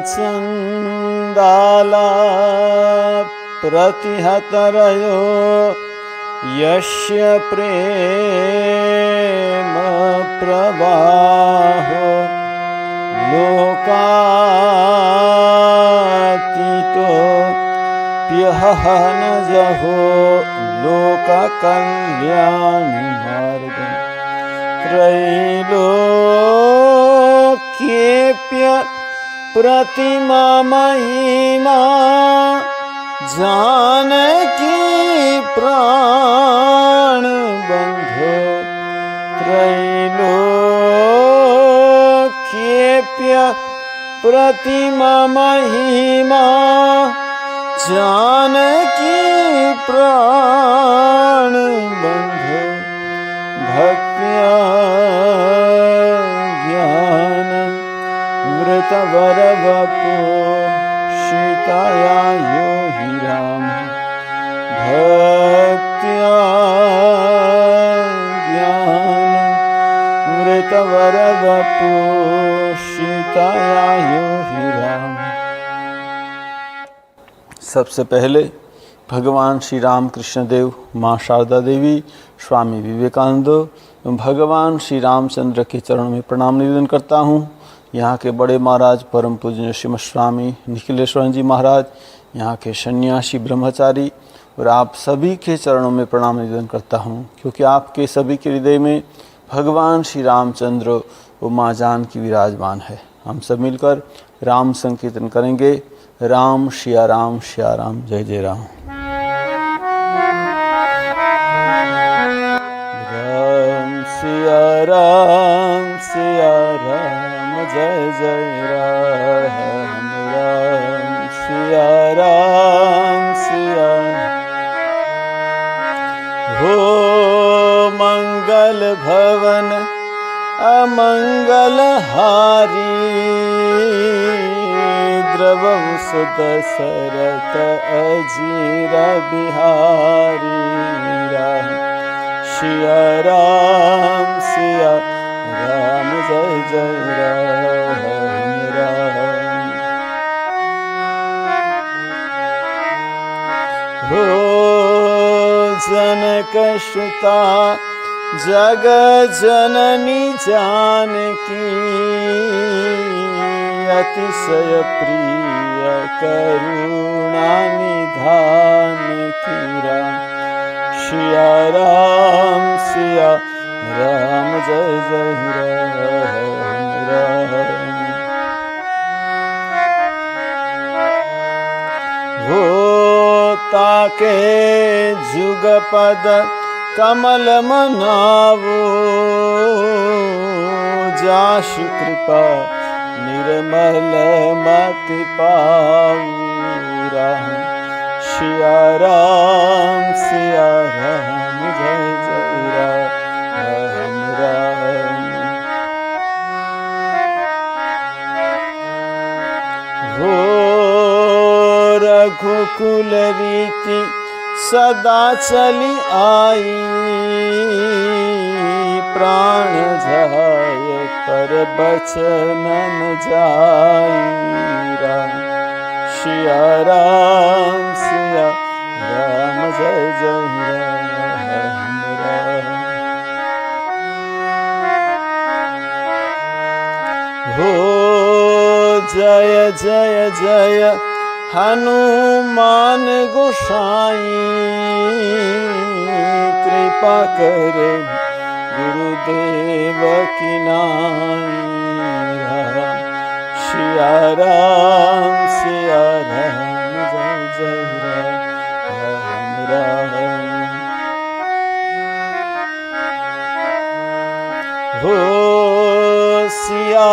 चंदाला प्रतिहतरयो यस्य प्रेम प्रवाहो लोकातीतो प्यहः न जहो लोककल्याणी मार्गम् त्रैलोक्येऽप्य प्रतिमा महिमा जानकी प्राण बंधो त्रैलोक्येऽप्य प्रतिमा महिमा जानकी प्राण बंधो भक्त्या ज्ञानं वृतवरवपो सीताया यो हि राम भक्त्या ज्ञानं वृतवरवपो सीताया यो हि राम। सबसे पहले भगवान श्री राम कृष्ण देव, माँ शारदा देवी, स्वामी विवेकानंद एवं भगवान श्री रामचंद्र के चरणों में प्रणाम निवेदन करता हूँ। यहाँ के बड़े महाराज परम पूज्य श्रीमद स्वामी निखिलेश्वर जी महाराज, यहाँ के सन्यासी ब्रह्मचारी और आप सभी के चरणों में प्रणाम निवेदन करता हूँ, क्योंकि आपके सभी के हृदय में भगवान श्री रामचंद्र और माँ जानकी विराजमान है। हम सब मिलकर राम संकीर्तन करेंगे। राम सिया राम, जय जय राम। राम सिया राम, जय जय राम। राम सिया राम, हो मंगल भवन अमंगल हारी, द्रवं सुदशरथ अजीर बिहारी। राम सिया राम, जय जय राम। हो जनक सुता जग जननी जानकी, अतिशय प्रिय करुणा निधान की। राम सिया राम, जय जय राम। हो ताके जुगपद कमल मनावो, जासु कृपा निर्मल मति पाऊ। राम सिया राम, जय जय राम। हो रघुकुल रीति सदा चली आई, प्राण जाय पर बचन न जाई। राम सिया राम, जय जय राम। हो जय जय जय हनुमान गोसाई, कृपा करे गुरुदेव की नाई। राम सिया राम, जय जय राम। हो सिया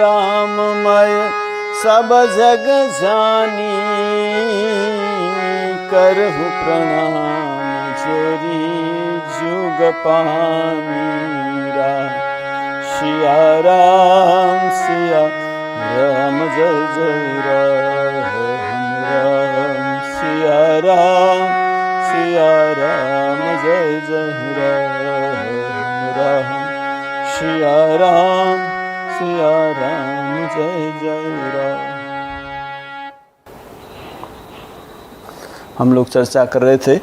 राममय सब जग जानी, करहु प्रणाम जोरी जुग पानी। राम सिया राम, जय जय राम। राम सिया राम, जय जय राम। राम सिया राम, जय जय राम। हम लोग चर्चा कर रहे थे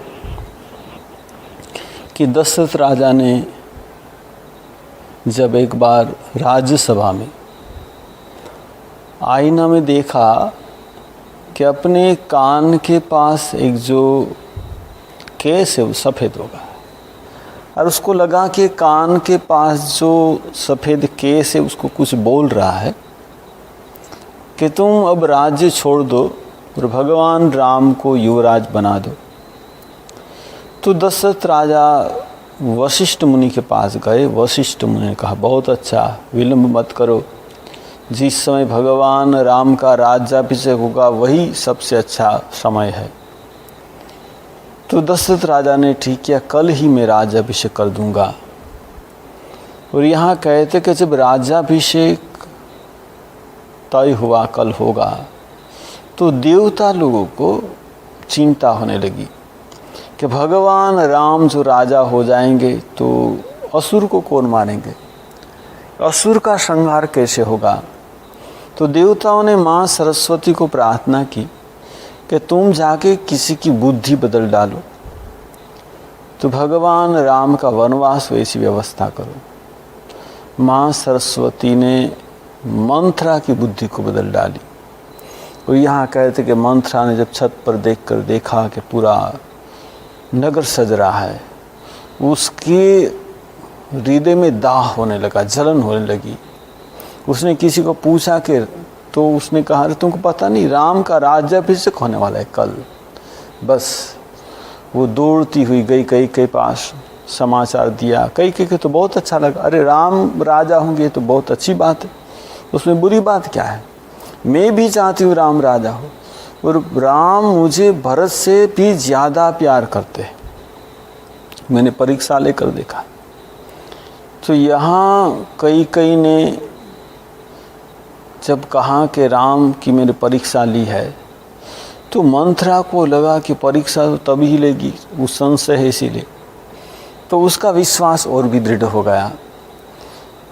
कि दशरथ राजा ने जब एक बार राज्यसभा में आईना में देखा कि अपने कान के पास एक जो केस है वो सफ़ेद हो गया, और उसको लगा कि कान के पास जो सफ़ेद केस है उसको कुछ बोल रहा है कि तुम अब राज्य छोड़ दो और भगवान राम को युवराज बना दो। तो दशरथ राजा वशिष्ठ मुनि के पास गए। वशिष्ठ मुनि ने कहा, बहुत अच्छा, विलंब मत करो, जिस समय भगवान राम का राज्याभिषेक होगा वही सबसे अच्छा समय है। तो दशरथ राजा ने ठीक किया, कल ही मैं राज्याभिषेक कर दूंगा। और यहाँ कहते कि जब राज्याभिषेक तय हुआ, कल होगा, तो देवता लोगों को चिंता होने लगी कि भगवान राम जो राजा हो जाएंगे तो असुर को कौन मारेंगे, असुर का संहार कैसे होगा। तो देवताओं ने माँ सरस्वती को प्रार्थना की कि तुम जाके किसी की बुद्धि बदल डालो, तो भगवान राम का वनवास वैसी व्यवस्था करो। माँ सरस्वती ने मंथरा की बुद्धि को बदल डाली। और यहाँ कहते कि मंथरा ने जब छत पर देखा कि पूरा नगर सज रहा है, उसके हृदय में दाह होने लगा, जलन होने लगी। उसने किसी को पूछा कि, तो उसने कहा, अरे तुमको पता नहीं राम का राज्याभिषेक होने वाला है कल। बस वो दौड़ती हुई गई कई के पास, समाचार दिया। कई के तो बहुत अच्छा लगा, अरे राम राजा होंगे तो बहुत अच्छी बात है, उसमें बुरी बात क्या है, मैं भी चाहती हूँ राम राजा हो, और राम मुझे भरत से भी ज़्यादा प्यार करते हैं, मैंने परीक्षा लेकर देखा। तो यहाँ कई ने जब कहा कि राम की मैंने परीक्षा ली है, तो मंथरा को लगा कि परीक्षा तो तभी ही लेगी, वो संशय है इसीलिए। तो उसका विश्वास और भी दृढ़ हो गया।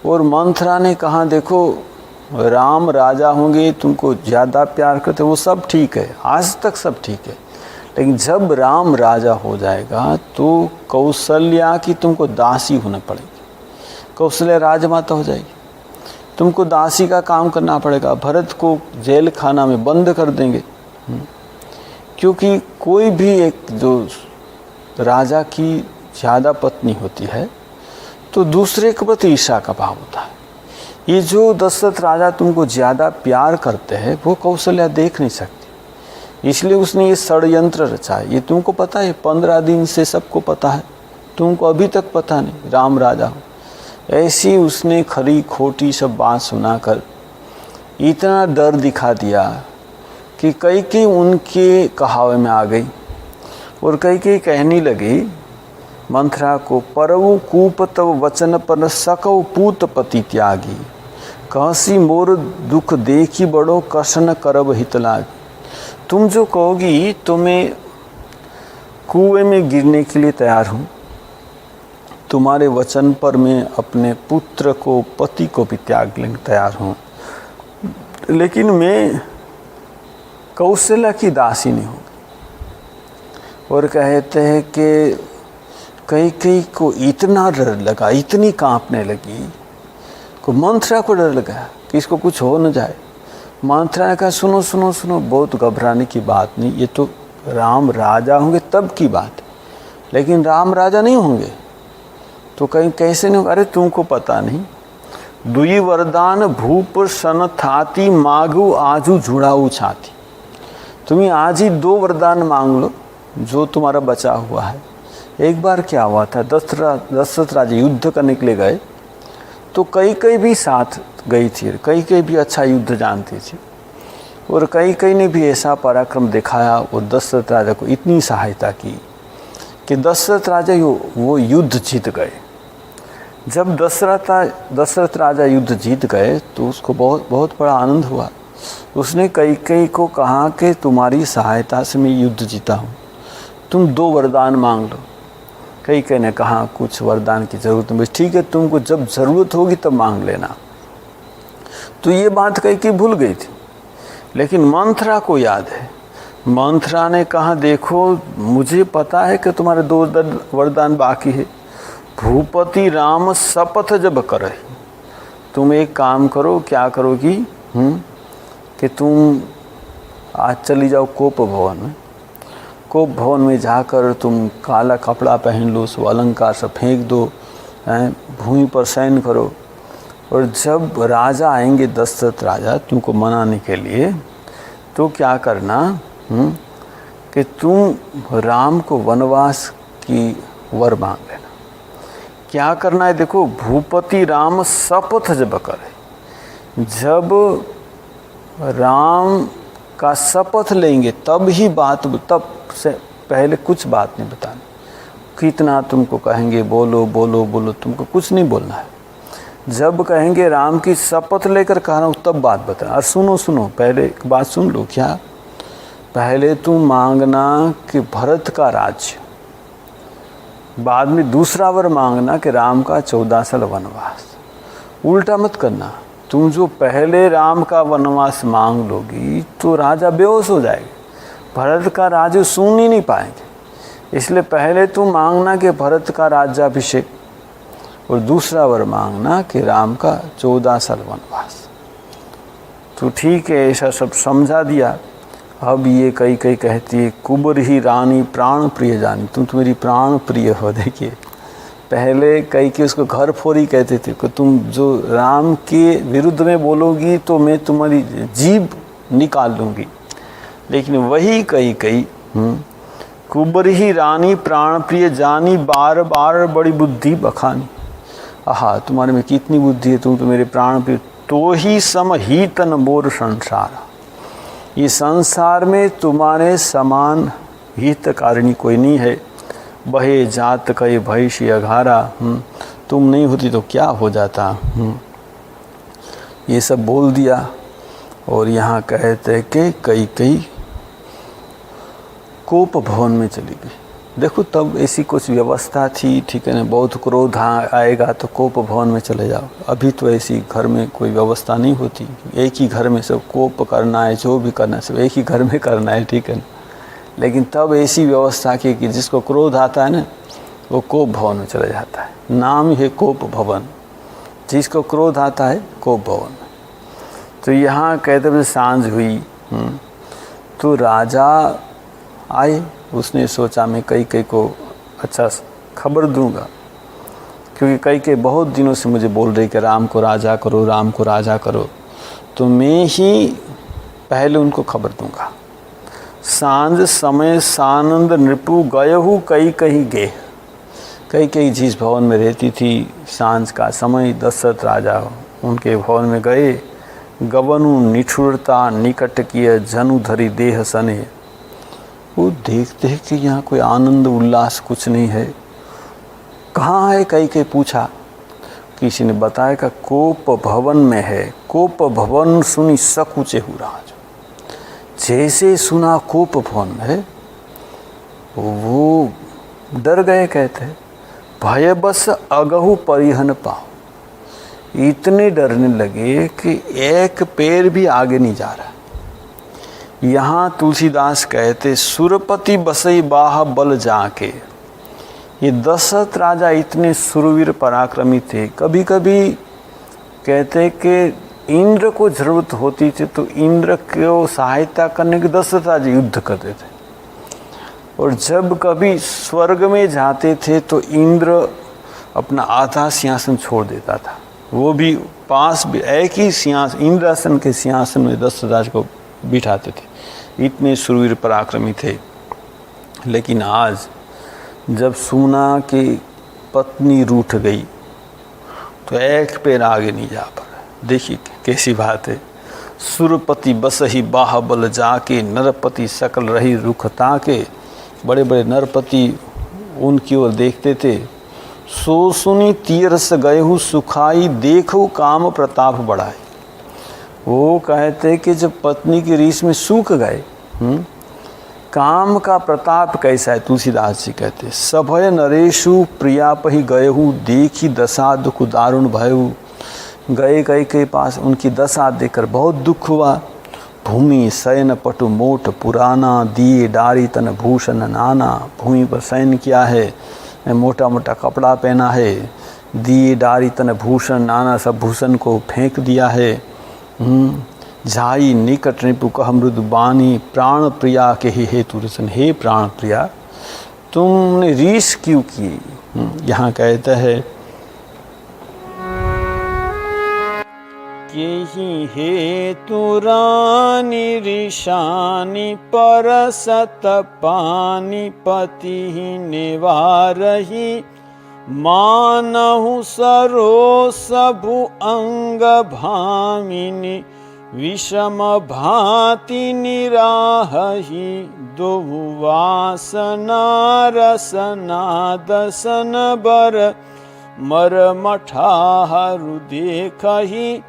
और मंथरा ने कहा, देखो राम राजा होंगे, तुमको ज़्यादा प्यार करते, वो सब ठीक है, आज तक सब ठीक है, लेकिन जब राम राजा हो जाएगा तो कौशल्या की तुमको दासी होना पड़ेगी। कौशल्या राजमाता हो जाएगी, तुमको दासी का काम करना पड़ेगा। भरत को जेल खाना में बंद कर देंगे, क्योंकि कोई भी एक जो राजा की ज़्यादा पत्नी होती है तो दूसरे के प्रति ईर्ष्या का भाव होता है। ये जो दशरथ राजा तुमको ज़्यादा प्यार करते हैं वो कौशल्या देख नहीं सकती, इसलिए उसने ये षड्यंत्र रचा है। ये तुमको पता है, 15 दिन से सबको पता है, तुमको अभी तक पता नहीं राम राजा हो। ऐसी उसने खरी खोटी सब बात सुनाकर इतना डर दिखा दिया कि कई उनके कहावे में आ गई। और कई कहने लगी मंथरा को, परवु कूप तव वचन पर सकव पूत पति त्यागी, कहसी मोर दुख देखी बड़ो कसन करब हित लागी। तुम जो कहोगी तो मैं कुएं में गिरने के लिए तैयार हूँ, तुम्हारे वचन पर मैं अपने पुत्र को, पति को भी त्यागने तैयार हूँ, लेकिन मैं कौशल्या की दासी नहीं हूँ। और कहते हैं कि कई को इतना डर लगा, इतनी कांपने लगी, को मंथरा को डर लगा कि इसको कुछ हो न जाए। मंथरा ने कहा, सुनो सुनो सुनो, बहुत घबराने की बात नहीं, ये तो राम राजा होंगे तब की बात है, लेकिन राम राजा नहीं होंगे तो कहीं कैसे नहीं होगा। अरे तुमको पता नहीं, दुई वरदान भूप सन थाती, मांगू आजू झुड़ाऊ छाती। तुम्हें आज ही 2 वरदान मांग लो जो तुम्हारा बचा हुआ है। एक बार क्या हुआ था, दशरथ राजा युद्ध करने के लिए गए, तो कई भी साथ गई थी, कई भी अच्छा युद्ध जानती थी, और कई ने भी ऐसा पराक्रम दिखाया और दशरथ राजा को इतनी सहायता की कि दशरथ राजा वो युद्ध जीत गए। जब दशरथ राजा युद्ध जीत गए तो उसको बहुत बड़ा आनंद हुआ। उसने कई को कहा कि तुम्हारी सहायता से मैं युद्ध जीता हूँ, तुम 2 वरदान मांग लो। कई ने कहा कुछ वरदान की ज़रूरत नहीं, ठीक है तुमको जब ज़रूरत होगी तब मांग लेना। तो ये बात कैकेयी भूल गई थी, लेकिन मंथरा को याद है। मंथरा ने कहा देखो मुझे पता है कि तुम्हारे 2 वरदान बाकी है। भूपति राम शपथ जब करे, तुम एक काम करो, क्या करोगी कि तुम आज चली जाओ कोप भवन में। कोप भवन में जाकर तुम काला कपड़ा पहन लो, सब अलंकार सब फेंक दो, भूमि पर शयन करो, और जब राजा आएंगे दशरथ राजा तुमको मनाने के लिए, तो क्या करना कि तुम राम को वनवास की वर मांग लेना। क्या करना है देखो, भूपति राम शपथ जब करे, जब राम का शपथ लेंगे तब ही बात, तब से पहले कुछ बात नहीं बतानी। कितना तुमको कहेंगे बोलो बोलो बोलो, तुमको कुछ नहीं बोलना है। जब कहेंगे राम की शपथ लेकर कह रहा हूँ तब बात बताना। और सुनो पहले एक बात सुन लो, क्या पहले तुम मांगना कि भरत का राज्य, बाद में दूसरा वर मांगना कि राम का 14 साल वनवास। उल्टा मत करना। तुम जो पहले राम का वनवास मांग लोगी तो राजा बेहोश हो जाएगा, भरत का राज्य सुन ही नहीं पाएंगे। इसलिए पहले तुम मांगना कि भरत का राज्याभिषेक, और दूसरा वर मांगना कि राम का 14 साल वनवास। तो ठीक है, ऐसा सब समझा दिया। अब ये कई कहती है कुबर ही रानी प्राण प्रिय जानी, तुम तो मेरी प्राण प्रिय हो। देखिए पहले कई उसको घर फोड़ी कहते थे कि तुम जो राम के विरुद्ध में बोलोगी तो मैं तुम्हारी जीभ निकाल लूँगी, लेकिन वही कई कुबर ही रानी प्राण प्रिय जानी, बार बार बड़ी बुद्धि बखानी। आहा तुम्हारे में कितनी बुद्धि है, तुम तो मेरे प्राण प्रिय। तो ही सम ही तन मोर संसार, ये संसार में तुम्हारे समान हितकारिणी कोई नहीं है। बहे जात कई भैषी अघारा, तुम नहीं होती तो क्या हो जाता। ये सब बोल दिया। और यहाँ कहते कि कई कोप भवन में चली गई। देखो तब ऐसी कुछ व्यवस्था थी, ठीक है ना, बहुत क्रोध आएगा तो कोप भवन में चले जाओ। अभी तो ऐसी घर में कोई व्यवस्था नहीं होती, एक ही घर में सब कोप करना है, जो भी करना है सब एक ही घर में करना है, ठीक है ना। लेकिन तब ऐसी व्यवस्था की कि जिसको क्रोध आता है ना वो कोप भवन में चला जाता है। नाम है कोप भवन, जिसको क्रोध आता है कोप भवन। तो यहाँ कहते हुए सांझ हुई, तो राजा आए। उसने सोचा मैं कई को अच्छा खबर दूंगा, क्योंकि कई बहुत दिनों से मुझे बोल रही कि राम को राजा करो, राम को राजा करो, तो मैं ही पहले उनको खबर दूंगा। सांझ समय सानंद नृपु गयहु कई गे। कई जिस भवन में रहती थी, सांझ का समय दशरथ राजा उनके भवन में गए। गवनु निठुरता निकट किए जनु धरी देह सने। वो देखते हैं कि यहाँ कोई आनंद उल्लास कुछ नहीं है। कहाँ है कई पूछा, किसी ने बताया कि कोप भवन में है। कोप भवन सुनी सकुचे हु राज। जैसे सुना कोप भवन है वो डर गए। कहते भय बस अगहु परिहन पाओ। इतने डरने लगे कि एक पैर भी आगे नहीं जा रहा। यहाँ तुलसीदास कहते सुरपति बसई बाह बल जाके। ये दशरथ राजा इतने सुरवीर पराक्रमी थे। कभी कभी कहते कि इंद्र को जरूरत होती थी तो इंद्र को सहायता करने के दशरथ राजा युद्ध करते थे। और जब कभी स्वर्ग में जाते थे तो इंद्र अपना आधा सिंहासन छोड़ देता था, वो भी पास भी एक ही सिंहासन इंद्रासन के सिंहासन में दशरथ राजा को बिठाते थे। इतने सुरवीर पराक्रमी थे। लेकिन आज जब सुना कि पत्नी रूठ गई तो एक पैर आगे नहीं जा पा रहा। देखिए कैसी बात है। सुरपति बसही बाह बल जाके, नरपति सकल रही रुखता के। बड़े बड़े नरपति उनकी ओर देखते थे। सो सुनी तीरस गयहु सुखाई, देखो काम प्रताप बढ़ाए। वो कहते कि जब पत्नी की रीस में सूख गए, काम का प्रताप कैसा है। तुलसीदास जी कहते सभय नरेशु प्रियापहि गयहु, देखी दशा दुख दारुण भयहु। गए गए के पास उनकी दशा देखकर बहुत दुख हुआ। भूमि शयन पटु मोट पुराना, दिए डारी तन भूषण नाना। भूमि पर शयन किया है, मोटा मोटा कपड़ा पहना है, दिए डारी तन भूषण नाना, सब भूषण को फेंक दिया है। झाई निकट रिपु कह मृदु बानी, प्राण प्रिया के ही हेतु रसन। हे प्राण प्रिया, तुमने रीस क्यों की? यहाँ कहते हैं केहि हेतु रानी ऋषानि, परसत पानी पति निवारहि। मानहु सरोस भु अंग भामिनी, विषम भाति निराहहि। दोहु वासना रसना दसन बर, मर मठाहरु देखहि।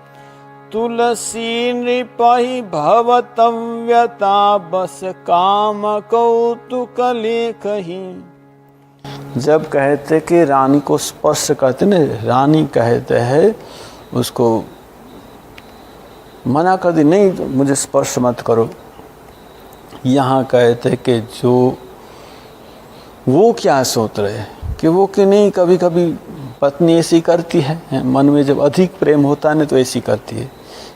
तुलसी नृपहि भवतव्यता, बस काम कौतुक लेखहि। जब कहते कि रानी को स्पर्श करते न, रानी कहते हैं उसको मना कर दी, नहीं मुझे स्पर्श मत करो। यहाँ कहते कि जो वो क्या सोच रहे कि वो कि नहीं, कभी कभी पत्नी ऐसी करती है, मन में जब अधिक प्रेम होता है ना तो ऐसी करती है।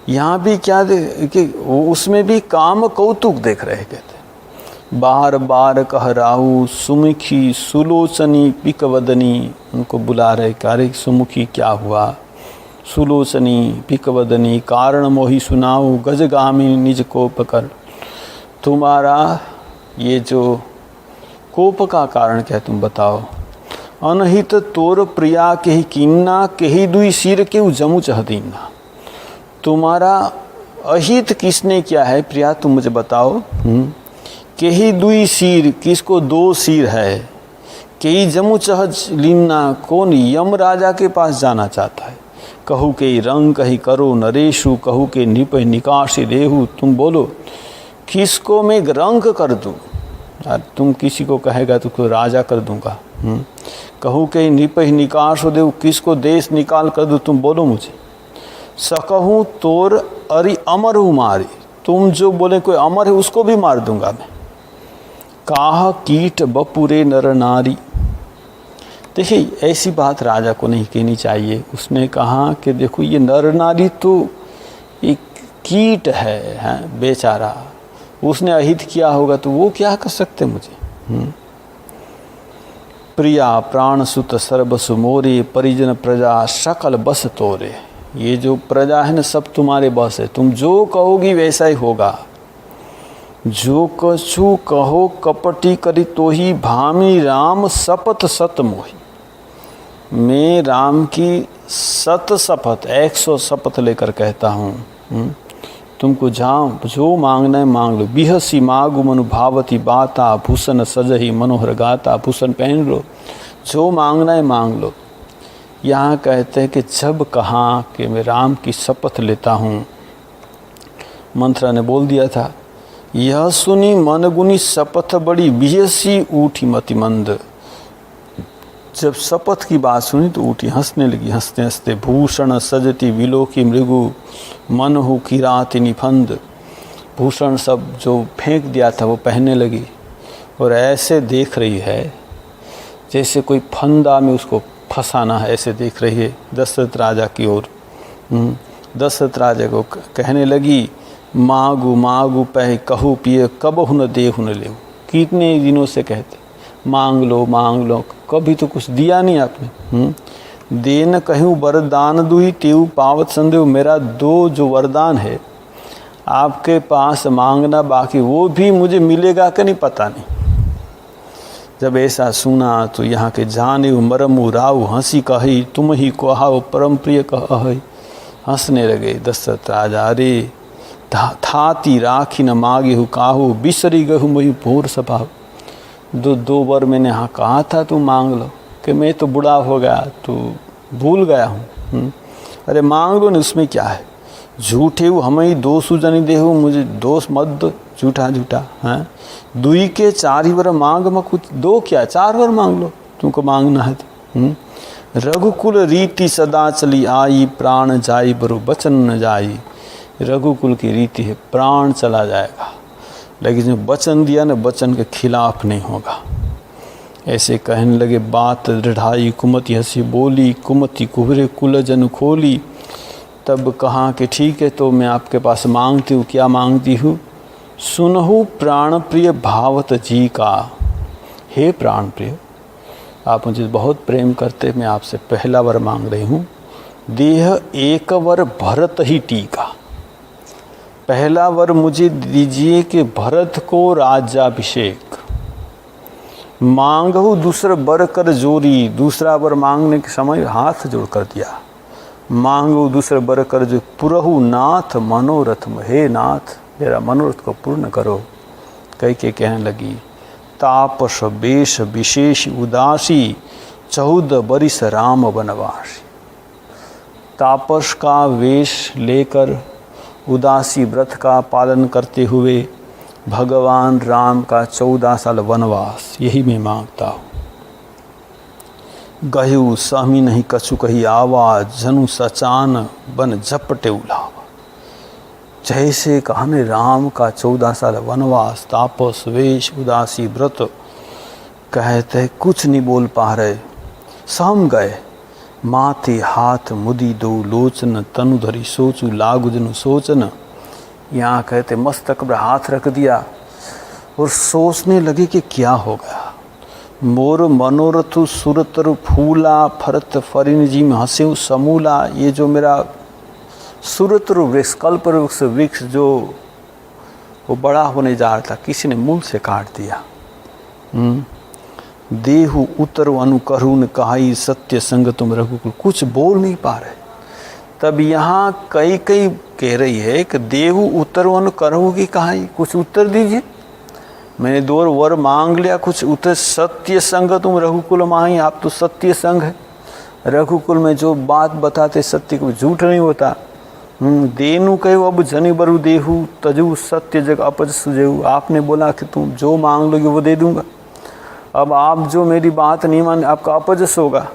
यहाँ भी क्या कि उसमें भी काम कौतुक देख रहे कहते। बार बार कह राहु सुमुखी सुलोचनी पिकवदनी, उनको बुला रहे कि अरे सुमुखी क्या हुआ? सुलोचनी पिकवदनी, कारण मोहि सुनाऊ, गजगामी निज कोप कर। तुम्हारा ये जो कोप का कारण क्या तुम बताओ? अनहित तोर प्रिया के ही कीन्ना, के ही दुई सिर के जमू चहदीना। तुम्हारा अहित किसने किया है प्रिया, तुम मुझे बताओ। के ही दुई सिर, किसको दो सिर है? के ही जमू चह लीना, कौन यम राजा के पास जाना चाहता है? कहू के रंग कही करो नरेशु, कहू के निप निकाशी देहु। तुम बोलो किसको मैं रंग कर दूँ? तुम किसी को कहेगा तो कोई राजा कर दूंगा। कहू के निप निकाश देव, किसको देश निकाल कर दूँ? तुम बोलो मुझे। सकहूँ तोर अरि अमर हूँ मारी, तुम जो बोले कोई अमर है उसको भी मार दूंगा मैं। काह कीट बपुरे नर नारी। देखिए ऐसी बात राजा को नहीं कहनी चाहिए। उसने कहा कि देखो ये नर नारी तो एक कीट है बेचारा, उसने अहित किया होगा तो वो क्या कर सकते मुझे। प्रिया प्राण सुत सर्वसु मोरे, परिजन प्रजा सकल बस तोरे। ये जो प्रजा है ना सब तुम्हारे बस है, तुम जो कहोगी वैसा ही होगा। जो कछु कहो कपटी करी तो ही, भामी राम शपथ सत मोही। मैं राम की सत शपथ 100 शपथ लेकर कहता हूँ। तुमको जहाँ जो मांगना है मांग लो। बिहसी मागु मनु भावती बाता, भूषण सजही मनोहर गाता। भूषण पहन लो, जो मांगना है मांग लो। यहाँ कहते हैं कि जब कहा कि मैं राम की शपथ लेता हूँ, मंत्रा ने बोल दिया था, यह सुनी मनगुनी शपथ बड़ी, बिहसी उठी मति मंद। जब शपथ की बात सुनी तो उठी, हंसने लगी। हंसते हंसते भूषण सजती विलोकी मृगु, मन हो किराति निफंद। भूषण सब जो फेंक दिया था वो पहनने लगी और ऐसे देख रही है जैसे कोई फंदा में उसको फंसाना है, ऐसे देख रही है दशरथ राजा की ओर। दशरथ राजा को कहने लगी, मागू मागू पह कहू पिए, कब हुन दे हुन ले। कितने दिनों से कहते मांग लो, कभी तो कुछ दिया नहीं आपने। देन कहूँ वरदान दुही, तेऊ पावत संदेव। मेरा 2 जो वरदान है आपके पास मांगना बाकी, वो भी मुझे मिलेगा कि नहीं पता नहीं। जब ऐसा सुना तो यहाँ के जाने मरमु राव, हंसी कही तुम ही कहाओ परम प्रिय कह। हंसने लगे दशरथ राजा। अरे थाती राखी न मागे हु काहू, बिसरी गहु मही भोर स्वभाव। 2 बार मैंने हाँ कहा था तू मांग लो, कि मैं तो बूढ़ा हो गया तो भूल गया हूँ। अरे मांग लो न, उसमें क्या है। झूठे हूँ हम ही दोष जनी देहू, मुझे दोष मत दो झूठा हैं। 2 के 4 ही बार मांग में कुछ 2 क्या 4 बार मांग लो, तुमको मांगना है तो। रघुकुल रीति सदा चली आई, प्राण जाई बरु बचन न जाई। रघुकुल की रीति है प्राण चला जाएगा, लेकिन जो वचन दिया ना वचन के खिलाफ नहीं होगा। ऐसे कहने लगे बात दृढ़ाई, कुमति हंसी बोली, कुमति कुहरे कुलजन खोली। तब कहा कि ठीक है, तो मैं आपके पास मांगती हूँ। क्या मांगती हूँ? सुनहु प्राण प्रिय भावत जी का। हे प्राण प्रिय, आप मुझे बहुत प्रेम करते, मैं आपसे पहला वर मांग रही हूँ। देह एक वर भरत ही टीका। पहला वर मुझे दीजिए कि भरत को राज्याभिषेक। मांगहु दूसरा वर कर जोरी। दूसरा वर मांगने के समय हाथ जोड़ कर दिया। मांगो दूसरा वर कर जो पुरहु नाथ मनोरथ। हे नाथ, मेरा मनोरथ को पूर्ण करो। कई के कहने लगी तापस वेश विशेष उदासी, 14 बरिस राम वनवासी। तापस का वेश लेकर उदासी व्रत का पालन करते हुए भगवान राम का 14 साल वनवास, यही मैं मांगता हूँ। गहु सहमी नहीं कछु कही आवाज, जनु सचान बन झपटे उलावा। जैसे कहने राम का 14 साल वनवास, तापस वेश उदासी व्रत, कहते कुछ नहीं बोल पा रहे, सहम गए। माथे हाथ मुदी दो लोचन, तनु धरी सोचू लागु जनु सोचन। यहाँ कहते मस्तक पर हाथ रख दिया और सोचने लगे कि क्या हो गया। मोर मनोरथ सुरतर फूला, फरत फरिन जी में हंसे समूला। ये जो मेरा सुरतर वृक्ष, कल्प वृक्ष जो वो बड़ा होने जा रहा था, किसी ने मूल से काट दिया। देहु उतर अनु करुण कहाई, सत्य संग तुम रघुकुल। कुछ बोल नहीं पा रहे। तब यहाँ कई कह रही है कि देहु उतर अनु करहु की कहाई, कुछ उत्तर दीजिए। मैंने 2 वर मांग लिया, कुछ उत्तर। सत्य संग तुम रघुकुल माही, आप तो सत्य संग है। रघुकुल में जो बात बताते सत्य को झूठ नहीं होता। देनु कहो अब जनि बरु देहु, तजु सत्य जग अपज सुजेहु। आपने बोला कि तुम जो मांग लोगे वो दे दूंगा। अब आप जो मेरी बात नहीं मान, आपका अपजस होगा।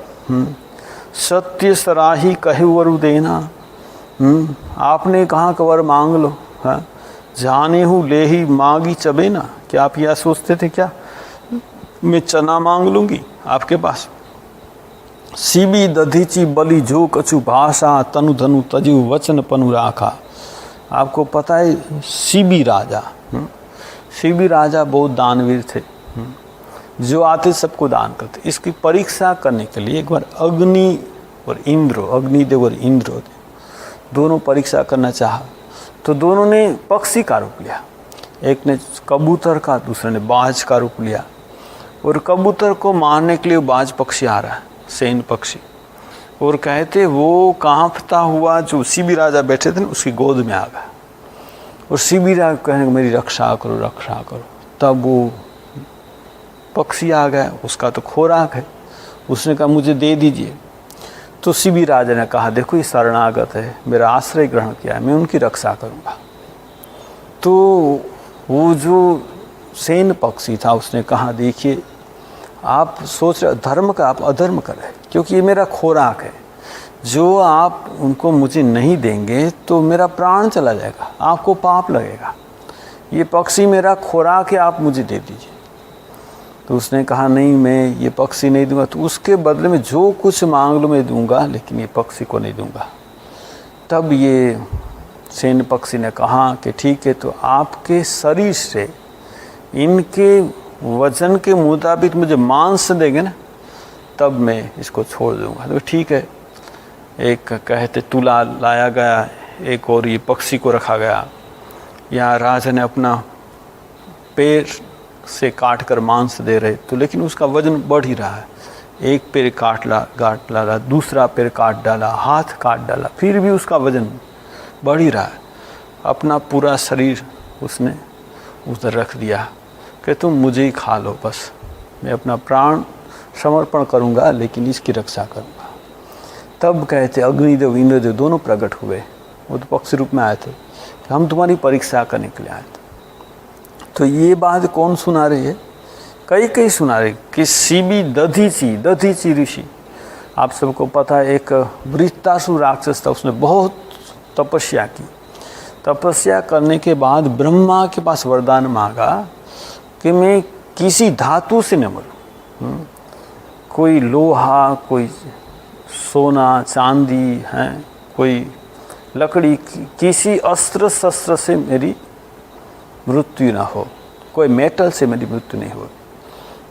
सत्य सराही कहे वरु देना। आपने कहाँ का वर मांग लो। हाँ, जाने हूँ ले ही मांगी चबे ना। क्या आप यह सोचते थे क्या मैं चना मांग लूँगी आपके पास? सीबी दधीची बलि जो कछु भाषा, तनु धनु तजु वचन पनु राखा। आपको पता है सीबी राजा, सीबी राजा बहुत दानवीर थे। जो आते सबको दान करते। इसकी परीक्षा करने के लिए एक बार अग्नि और इंद्र, अग्निदेव और इंद्र दोनों परीक्षा करना चाहा, तो दोनों ने पक्षी का रूप लिया। एक ने कबूतर का, दूसरे ने बाज का रूप लिया। और कबूतर को मारने के लिए बाज पक्षी आ रहा है, सैन पक्षी। और कहते वो कांपता हुआ जो सीबी राजा बैठे थे ना, उसकी गोद में आ गया। और सीबी राजा कहने मेरी रक्षा करो, रक्षा करो। तब वो पक्षी आ गया, उसका तो खोराक है। उसने कहा मुझे दे दीजिए। तो सीबी राजा ने कहा देखो ये शरणागत है, मेरा आश्रय ग्रहण किया है, मैं उनकी रक्षा करूँगा। तो वो जो सैन पक्षी था उसने कहा देखिए आप सोच रहे धर्म का, आप अधर्म कर रहे, क्योंकि ये मेरा खोराक है। जो आप उनको मुझे नहीं देंगे तो मेरा प्राण चला जाएगा, आपको पाप लगेगा। ये पक्षी मेरा खोराक है, आप मुझे दे दीजिए। तो उसने कहा नहीं मैं ये पक्षी नहीं दूंगा। तो उसके बदले में जो कुछ मांग लो मैं दूंगा, लेकिन ये पक्षी को नहीं दूंगा। तब ये सैन पक्षी ने कहा कि ठीक है, तो आपके शरीर से इनके वजन के मुताबिक मुझे मांस देंगे ना, तब मैं इसको छोड़ दूंगा। तो ठीक है। एक कहते तुला लाया गया, एक और ये पक्षी को रखा गया। यहाँ राजा ने अपना पैर से काट कर मांस दे रहे, तो लेकिन उसका वजन बढ़ ही रहा है। एक पैर काट डाला, दूसरा पैर काट डाला, हाथ काट डाला, फिर भी उसका वजन बढ़ ही रहा है। अपना पूरा शरीर उसने उधर रख दिया कि तुम मुझे ही खा लो, बस मैं अपना प्राण समर्पण करूँगा, लेकिन इसकी रक्षा करूँगा। तब कहते अग्निदेव इंद्रदेव दोनों प्रकट हुए। वो तो पक्षी रूप में आए थे, हम तुम्हारी परीक्षा करने के लिए आए थे। तो ये बात कौन सुना रही है? कई सुना रही कि सीबी दधीची ऋषि आप सबको पता है एक वृत्तासुर राक्षस था, उसने बहुत तपस्या की। तपस्या करने के बाद ब्रह्मा के पास वरदान मांगा कि मैं किसी धातु से न मरूं, कोई लोहा, कोई सोना चांदी है, कोई लकड़ी, किसी अस्त्र शस्त्र से मेरी मृत्यु ना हो, कोई मेटल से मेरी मृत्यु नहीं हो।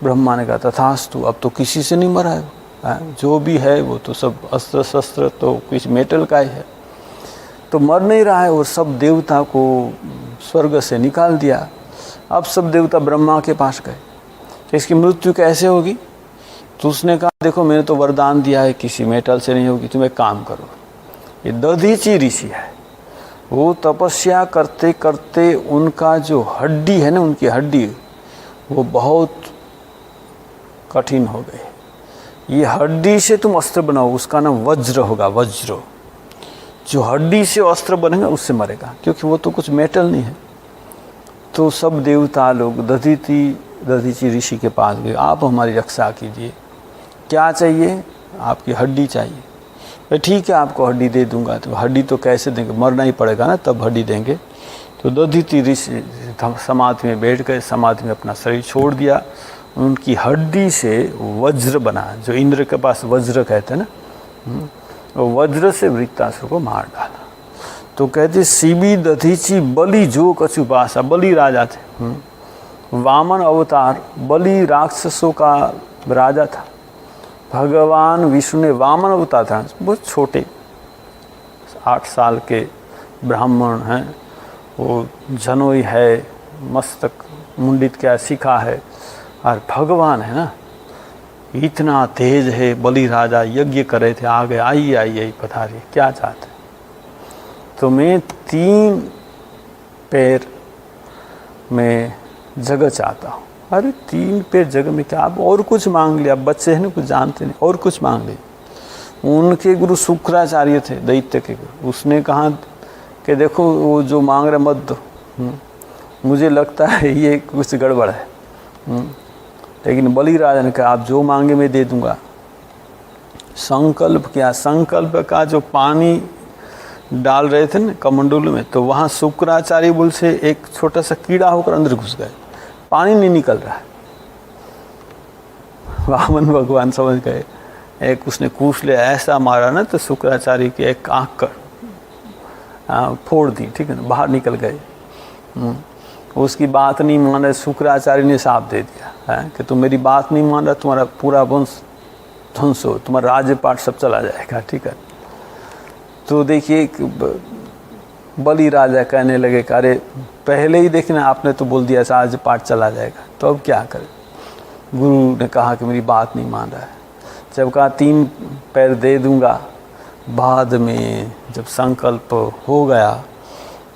ब्रह्मा ने कहा तथास्तु, अब तो किसी से नहीं मरा है, जो भी है वो तो सब अस्त्र शस्त्र तो किसी मेटल का ही है, तो मर नहीं रहा है। और सब देवता को स्वर्ग से निकाल दिया। अब सब देवता ब्रह्मा के पास गए कि इसकी मृत्यु कैसे होगी। तो उसने कहा देखो मैंने तो वरदान दिया है किसी मेटल से नहीं होगी, तुम एक काम करो। ये दधीची ऋषि है, वो तपस्या करते करते उनका जो हड्डी है ना, उनकी हड्डी वो बहुत कठिन हो गई। ये हड्डी से तुम अस्त्र बनाओ, उसका नाम वज्र होगा, वज्र। जो हड्डी से अस्त्र बनेगा उससे मरेगा, क्योंकि वो तो कुछ मेटल नहीं है। तो सब देवता लोग दधीची ऋषि के पास गए, आप हमारी रक्षा कीजिए, क्या चाहिए? आपकी हड्डी चाहिए। भाई ठीक है, आपको हड्डी दे दूंगा। तो हड्डी तो कैसे देंगे, मरना ही पड़ेगा ना, तब हड्डी देंगे। तो दधीची ऋषि समाधि में बैठ गए, समाधि में अपना शरीर छोड़ दिया। उनकी हड्डी से वज्र बना, जो इंद्र के पास वज्र कहते हैं ना, वो वज्र से वृत्तासुर को मार डाला। तो कहते सीबी दधीची बलि जो कछु बासा, बलि राजा थे, वामन अवतार, बलि राक्षसों का राजा था। भगवान विष्णु ने वामन अवतार था, बहुत छोटे 8 साल के ब्राह्मण हैं, वो जनोई है, मस्तक मुंडित क्या शिखा है, और भगवान है ना इतना तेज है। बलि राजा यज्ञ कर रहे थे, आ गए, आई पधारिए, क्या चाहते? तो मैं 3 पैर में जगह चाहता हूँ। अरे 3 पैर जगह में क्या, आप और कुछ मांग लिया, बच्चे हैं ना कुछ जानते नहीं, और कुछ मांग लिया। उनके गुरु शुक्राचार्य थे, दैत्य के गुरु, उसने कहा कि देखो वो जो मांग रहे मत दो, मुझे लगता है ये कुछ गड़बड़ है। लेकिन बलि राजा ने कहा आप जो मांगे मैं दे दूंगा। संकल्प किया, संकल्प का जो पानी डाल रहे थे ना कमंडलू में, तो वहाँ शुक्राचार्य बोल से एक छोटा सा कीड़ा होकर अंदर घुस गए, पानी नहीं निकल रहा है। वामन भगवान समझ गए, एक उसने कूश ले ऐसा मारा ना, तो शुक्राचार्य की एक आँख कर फोड़ दी, ठीक है ना, बाहर निकल गए। उसकी बात नहीं मान रहे, शुक्राचार्य ने साफ दे दिया है कि तुम मेरी बात नहीं मान रहा, तुम्हारा पूरा वंश ध्वंस हो, तुम्हारा राज्यपाठ सब चला जाएगा, ठीक है। तो देखिए बलि राजा कहने लगे कि अरे पहले ही देखना, आपने तो बोल दिया राज्यपाठ चला जाएगा, तो अब क्या करें। गुरु ने कहा कि मेरी बात नहीं मान रहा है। जब कहा 3 पैर दे दूंगा, बाद में जब संकल्प हो गया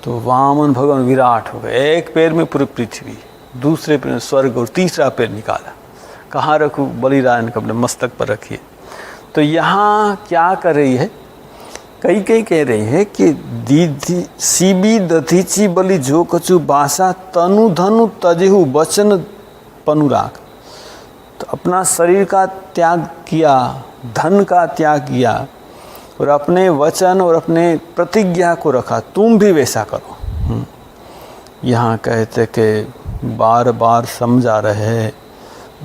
तो वामन भगवान विराट हो गए। एक पैर में पूरी पृथ्वी, दूसरे पैर में स्वर्ग, और तीसरा पैर निकाला। कहाँ रखूँ? बलि राजा ने अपने मस्तक पर रखिए। तो यहाँ क्या कर रही है, कई कह रही है कि दीदी सीबी दधीची बलि जो कछु बासा, तनु धनु तजेहु वचन पनुराग। तो अपना शरीर का त्याग किया, धन का त्याग किया, और अपने वचन और अपने प्रतिज्ञा को रखा, तुम भी वैसा करो। यहाँ कहते कि बार बार समझा रहे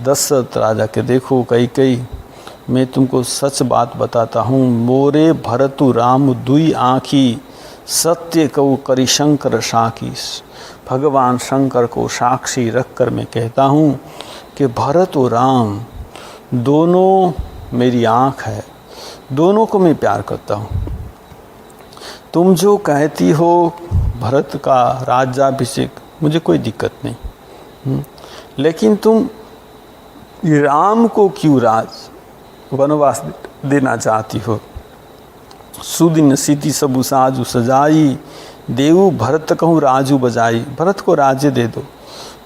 दशरथ राजा के, देखो कई मैं तुमको सच बात बताता हूँ, मोरे भरतु राम दुई आँखी, सत्य कऊ करी शंकर साखी। भगवान शंकर को साक्षी रखकर मैं कहता हूँ कि भरत और राम दोनों मेरी आँख है, दोनों को मैं प्यार करता हूँ। तुम जो कहती हो भरत का राज्याभिषेक, मुझे कोई दिक्कत नहीं, लेकिन तुम राम को क्यों वनवास देना चाहती हो। सुदिन सीति सबु साजु सजाई, देवु भरत कहूँ राजू बजाई। भरत को राज्य दे दो।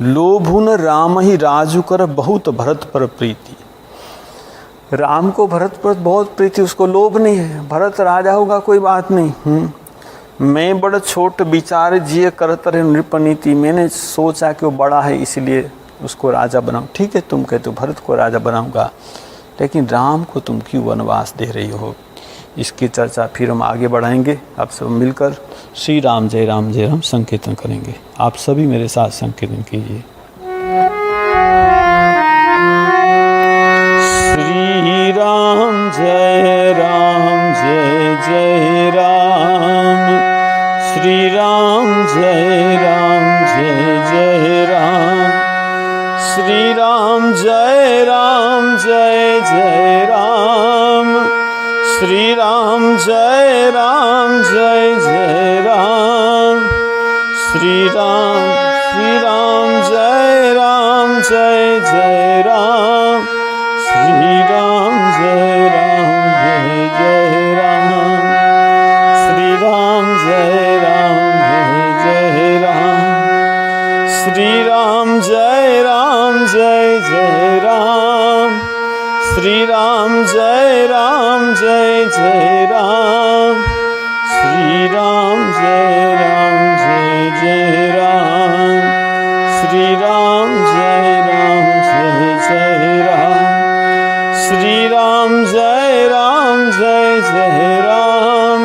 लोभुन राम ही राजू कर, बहुत भरत पर प्रीति। राम को भरत पर बहुत प्रीति, उसको लोभ नहीं है। भरत राजा होगा कोई बात नहीं। मैं बड़ा छोट विचार जिये करत रहे नृपनीति। मैंने सोचा कि वो बड़ा है इसलिए उसको राजा बनाऊं। ठीक है, तुम कहते हो भरत को राजा बनाऊंगा, लेकिन राम को तुम क्यों वनवास दे रही हो? इसकी चर्चा फिर हम आगे बढ़ाएंगे। आप सब मिलकर श्री राम जय राम संकीर्तन करेंगे। आप सभी मेरे साथ संकीर्तन कीजिए। श्री राम जय जय राम, श्री राम जय जय राम, श्री राम जय जय राम, श्री राम जय जय राम, श्री राम जय जय राम, श्री राम जय जय राम, श्री राम जय जय राम, श्री राम जय जय राम, श्री राम जय जय राम, श्री राम जय जय राम, श्री राम जय जय राम, श्री राम जय जय राम,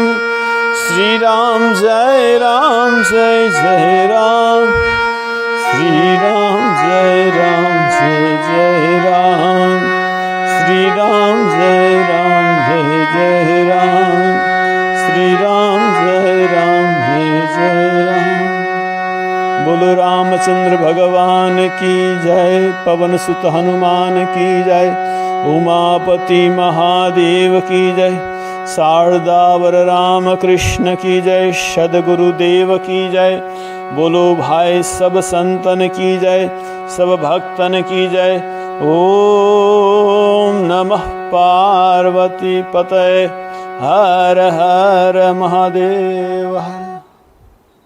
श्री राम जय जय राम, श्री राम जय जय राम, श्री राम जय जय राम, श्री राम जय जय राम। बोलो रामचंद्र भगवान की जय, पवन सुत हनुमान की जय, उमापति महादेव की जय, शारदावर राम कृष्ण की जय, सद्गुरुदेव की जय। बोलो भाई सब संतन की जय, सब भक्तन की जय। ओम नमः पार्वती पतये, हर हर महादेव हर।